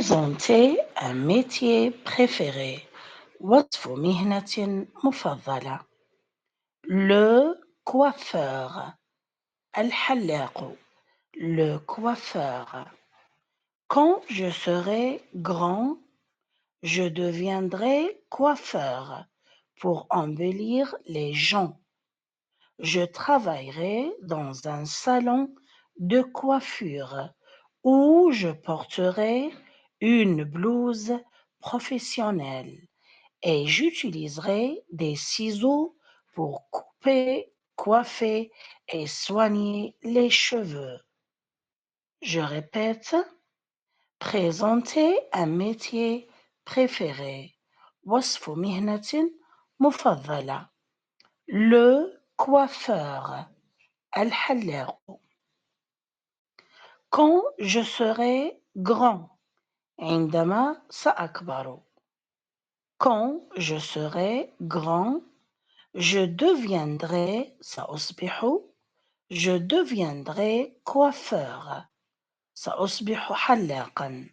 Présenter un métier préféré. وصف مهنة مفضلة. Le coiffeur. الحلاق. Le coiffeur. Quand je serai grand, je deviendrai coiffeur pour embellir les gens. Je travaillerai dans un salon de coiffure où je porterai une blouse professionnelle et j'utiliserai des ciseaux pour couper, coiffer et soigner les cheveux. Je répète, présenter un métier préféré. وصف مهنة مفضلة. Le coiffeur. الحلاق. Quand je serai grand. عندما سأكبر. Quand je serai grand, je deviendrai سأصبح. Je deviendrai coiffeur. سأصبح حلاقا.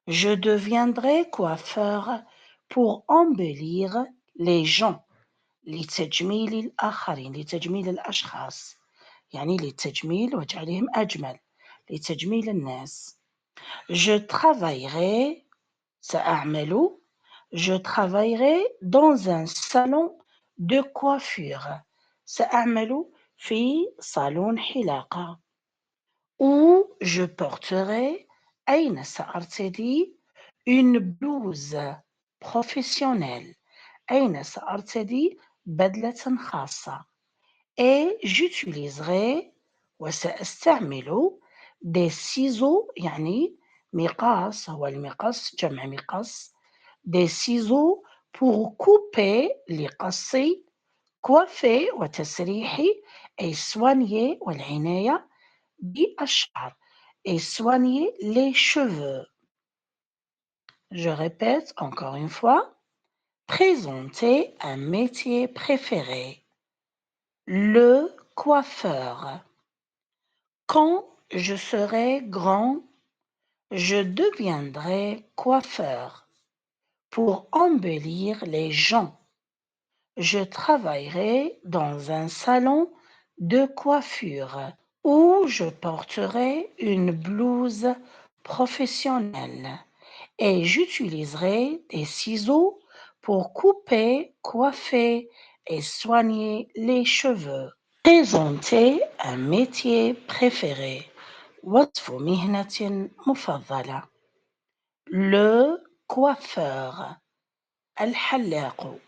Je deviendrai coiffeur pour embellir les gens. لتجميل الآخرين. لتجميل الأشخاص. يعني للتجميل وجعلهم أجمل. لتجميل الناس. Je travaillerai سأعمل. Je travaillerai dans un salon de coiffure. سأعمل في صالون حلاقة. Où je porterai أين سأرتدي une blouse professionnelle. أين سأرتدي بدلة خاصة. Et j'utiliserai وسأستعمل des ciseaux يعني مقاس. هو المقص جمع مقص. Des ciseaux pour couper لقصي coiffer وتسريحي et soigner والعناية بالشعر et soigner les cheveux. Je répète encore une fois, présenter un métier préféré. Le coiffeur. Quand je serai grand, je deviendrai coiffeur pour embellir les gens. Je travaillerai dans un salon de coiffure où je porterai une blouse professionnelle et j'utiliserai des ciseaux pour couper, coiffer et soigner les cheveux. Présenter un métier préféré. وصف مهنة مفضلة. Le coiffeur. الحلاق.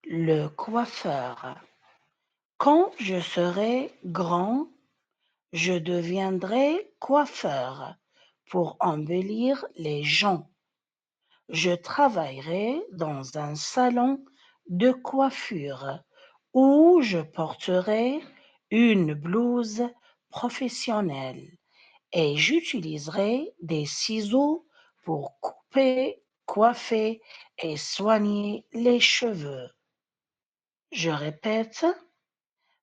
Le coiffeur. Quand je serai grand, je deviendrai coiffeur pour embellir les gens. Je travaillerai dans un salon de coiffure où je porterai une blouse professionnelle et j'utiliserai des ciseaux pour couper, coiffer et soigner les cheveux. Je répète,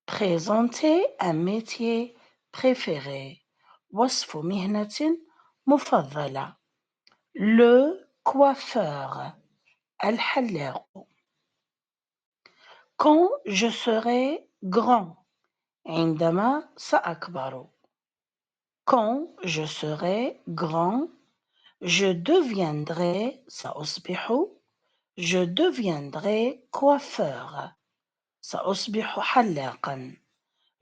présenter un métier préféré. وصف مهنة مفضلة. Le coiffeur. الحلاق. Quand je serai grand. عندما سأكبر. Quand je serai grand, je deviendrai سأصبح. Je deviendrai coiffeur. سأصبح حلاقا.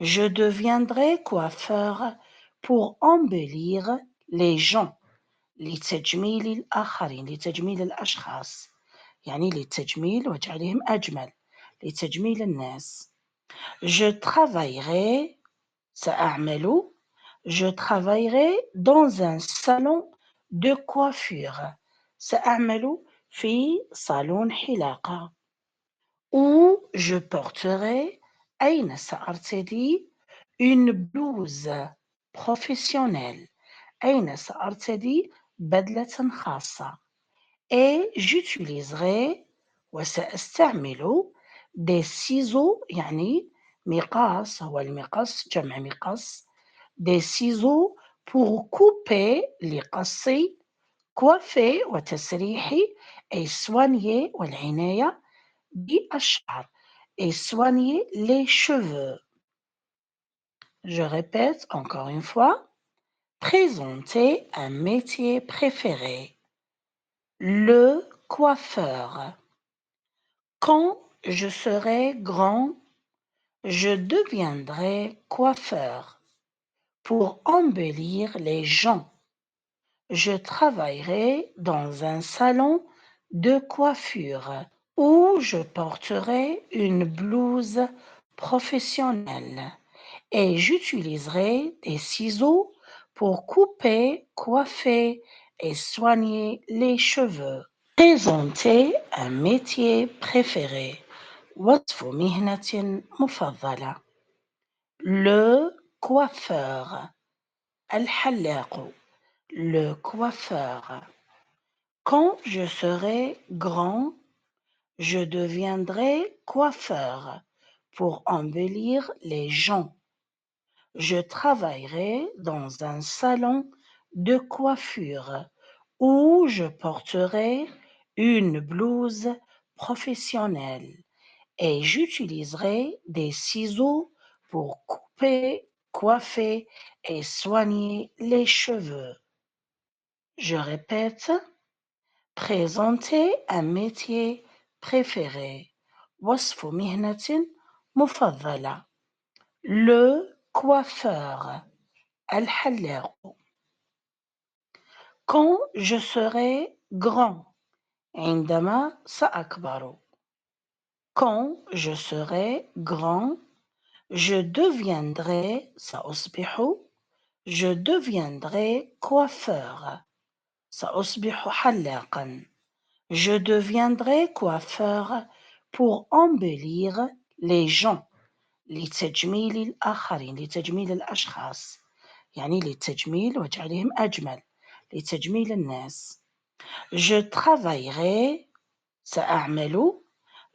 Je deviendrai coiffeur pour embellir les gens. لتجميل الآخرين. لتجميل الأشخاص. يعني للتجميل وجعلهم أجمل. لتجميل الناس. Je travaillerai سأعمل. Je travaillerai dans un salon de coiffure. سأعمل في صالون حلاقة. Où je porterai أين سأرتدي une blouse professionnelle. أين سأرتدي بدلة خاصة. Et j'utiliserai وسأستعمل des ciseaux يعني مقاس. هو المقص جمع مقص. Des ciseaux pour couper لقصي coiffer وتسريحي et soigner والعناية بالشعر et soigner les cheveux. Je répète encore une fois. Présenter un métier préféré. Le coiffeur. Quand je serai grand, je deviendrai coiffeur pour embellir les gens. Je travaillerai dans un salon de coiffure où je porterai une blouse professionnelle et j'utiliserai des ciseaux pour couper, coiffer et soigner les cheveux. Présenter un métier préféré. وصف مهنة مفضلة. Le coiffeur. الحلاق. Le coiffeur. Quand je serai grand, je deviendrai coiffeur pour embellir les gens. Je travaillerai dans un salon de coiffure où je porterai une blouse professionnelle et j'utiliserai des ciseaux pour couper, coiffer et soigner les cheveux. Je répète, présenter un métier préféré. وصف مهنة مفضلة. Le coiffeur. الحلاق. Quand je serai grand. عندما سأكبر. Quand je serai grand, je deviendrai سأصبح. Je deviendrai coiffeur. سأصبح حلاقا. Je deviendrai coiffeur pour embellir les gens. لتجميل الآخرين. لتجميل الأشخاص. يعني للتجميل وجعلهم أجمل. لتجميل الناس. Je travaillerai. سأعمل.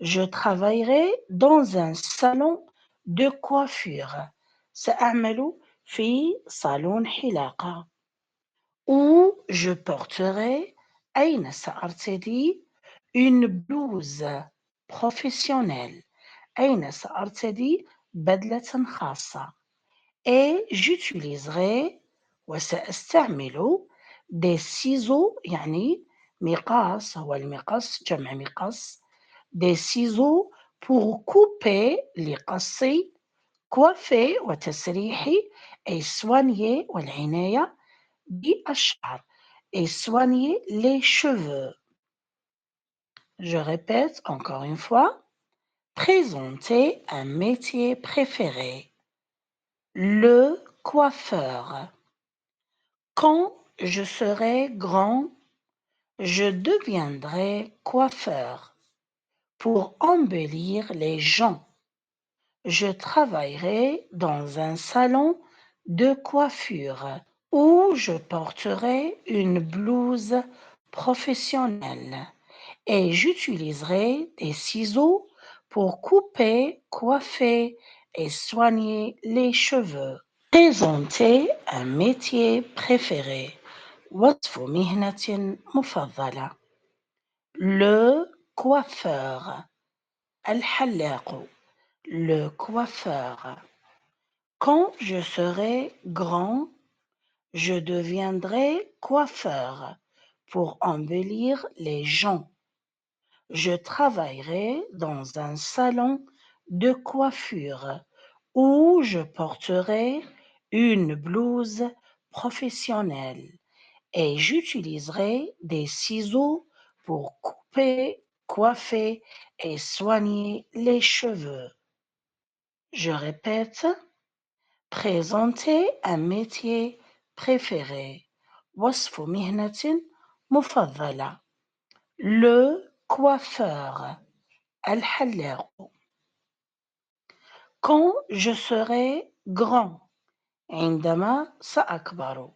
Je travaillerai dans un salon de coiffure. سأعمل في صالون حلاقة. Où je porterai. أين سأرتدي. Une blouse professionnelle. أين سأرتدي بدلة خاصة. Et j'utiliserai وسأستعمل des ciseaux يعني مقاس هو المقص جمع مقص des ciseaux pour couper لقصي coiffer وتسريحي et soigner والعناية بالشعر et soigner les cheveux. Je répète encore une fois. Présenter un métier préféré. Le coiffeur. Quand je serai grand, je deviendrai coiffeur pour embellir les gens. Je travaillerai dans un salon de coiffure où je porterai une blouse professionnelle et j'utiliserai des ciseaux pour couper, coiffer et soigner les cheveux. Présenter un métier préféré. وصف مهنة مفضلة. Le coiffeur. الحلاق. Le coiffeur. Quand je serai grand, je deviendrai coiffeur pour embellir les gens. Je travaillerai dans un salon de coiffure où je porterai une blouse professionnelle et j'utiliserai des ciseaux pour couper, coiffer et soigner les cheveux. Je répète, présenter un métier préféré. وصف مهنة مفضلة. Le coiffeur. الحلاق. Quand je serai grand. عندما سأكبر.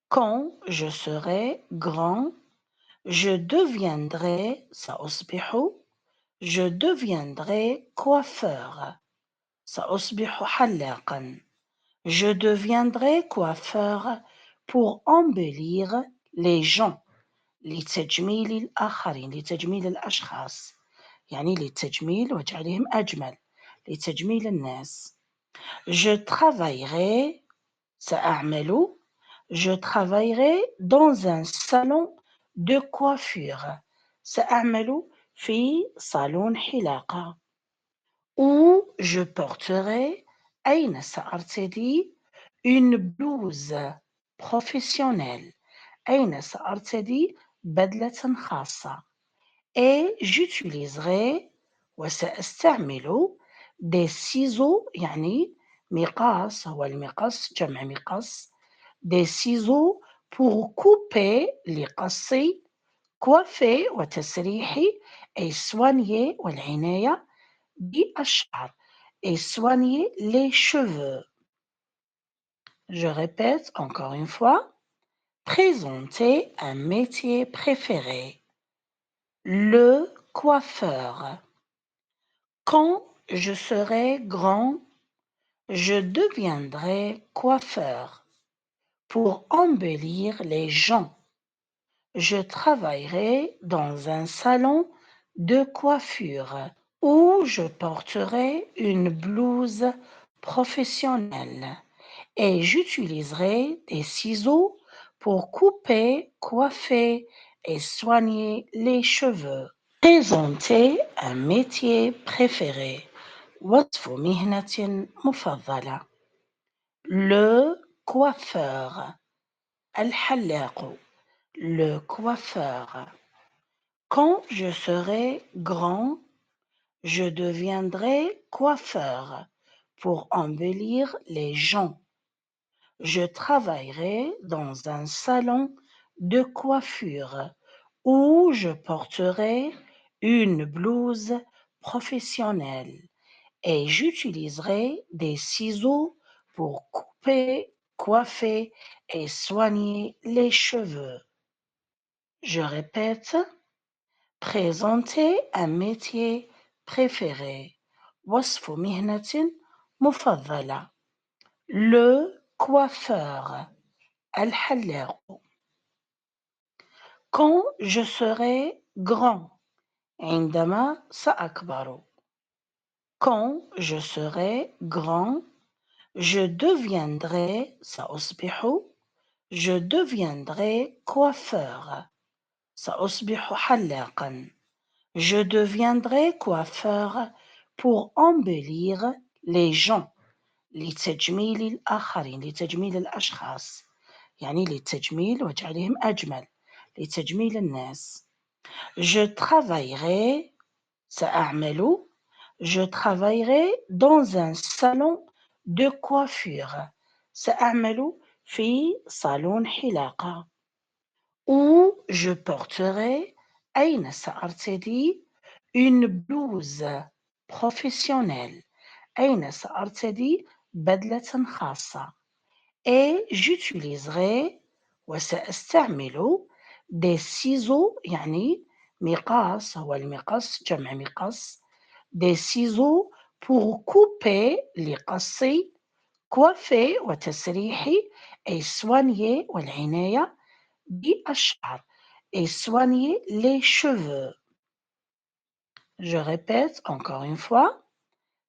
Quand je serai grand, je deviendrai سأصبح. Je deviendrai coiffeur. سأصبح حلاقا. Je deviendrai coiffeur pour embellir les gens لتجميل الآخرين لتجميل الأشخاص يعني للتجميل وجعلهم أجمل لتجميل الناس je travaillerai سأعمل je travaillerai dans un salon de coiffure سأعمل في صالون حلاقة où je porterai أين سأرتدي une blouse professionnelle أين سأرتدي بدلة خاصة et j'utiliserai وسأستعمل des ciseaux يعني مقاس هو المقص جمع مقص des ciseaux pour couper لقص coiffer وتسريح et soigner والعناية بالشعر et soigner les cheveux. Je répète encore une fois. Présenter un métier préféré. Le coiffeur. Quand je serai grand, je deviendrai coiffeur pour embellir les gens. Je travaillerai dans un salon de coiffure où je porterai une blouse professionnelle et j'utiliserai des ciseaux pour couper, coiffer et soigner les cheveux. Présenter un métier préféré. وصف مهنة مفضلة. Le coiffeur. الحلاق. Le coiffeur. Quand je serai grand, je deviendrai coiffeur pour embellir les gens. Je travaillerai dans un salon de coiffure où je porterai une blouse professionnelle et j'utiliserai des ciseaux pour couper, coiffer et soigner les cheveux. Je répète, présenter un métier préféré. وصف مهنة مفضلة. Le coiffeur. الحلاق. Quand je serai grand. عندما سأكبر. Quand je serai grand, je deviendrai سأصبح. Je deviendrai coiffeur. سأصبح حلاقا. Je deviendrai coiffeur pour embellir les gens. لتجميل الآخرين لتجميل الأشخاص يعني للتجميل وجعلهم أجمل لتجميل الناس Je travaillerai سأعمل Je travaillerai dans un salon de coiffure سأعمل في صالون حلاقة où je porterai أين سأرتدي une blouse professionnelle أين سأرتدي بدلة خاصة et j'utiliserai وسأستعمل des ciseaux يعني مقاس هو المقص جمع مقص des ciseaux pour couper لقص coiffer وتسريح et soigner والعناية بالشعر et soigner les cheveux. Je répète encore une fois.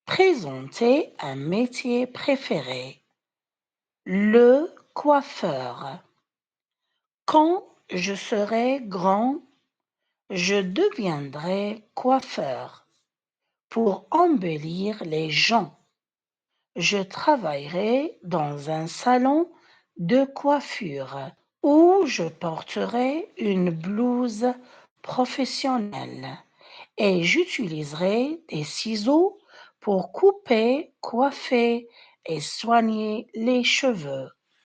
Présenter un métier préféré. Le coiffeur. Quand je serai grand, je deviendrai coiffeur pour embellir les gens. Je travaillerai dans un salon de coiffure où je porterai une blouse professionnelle et j'utiliserai des ciseaux pour couper, coiffer et soigner les cheveux.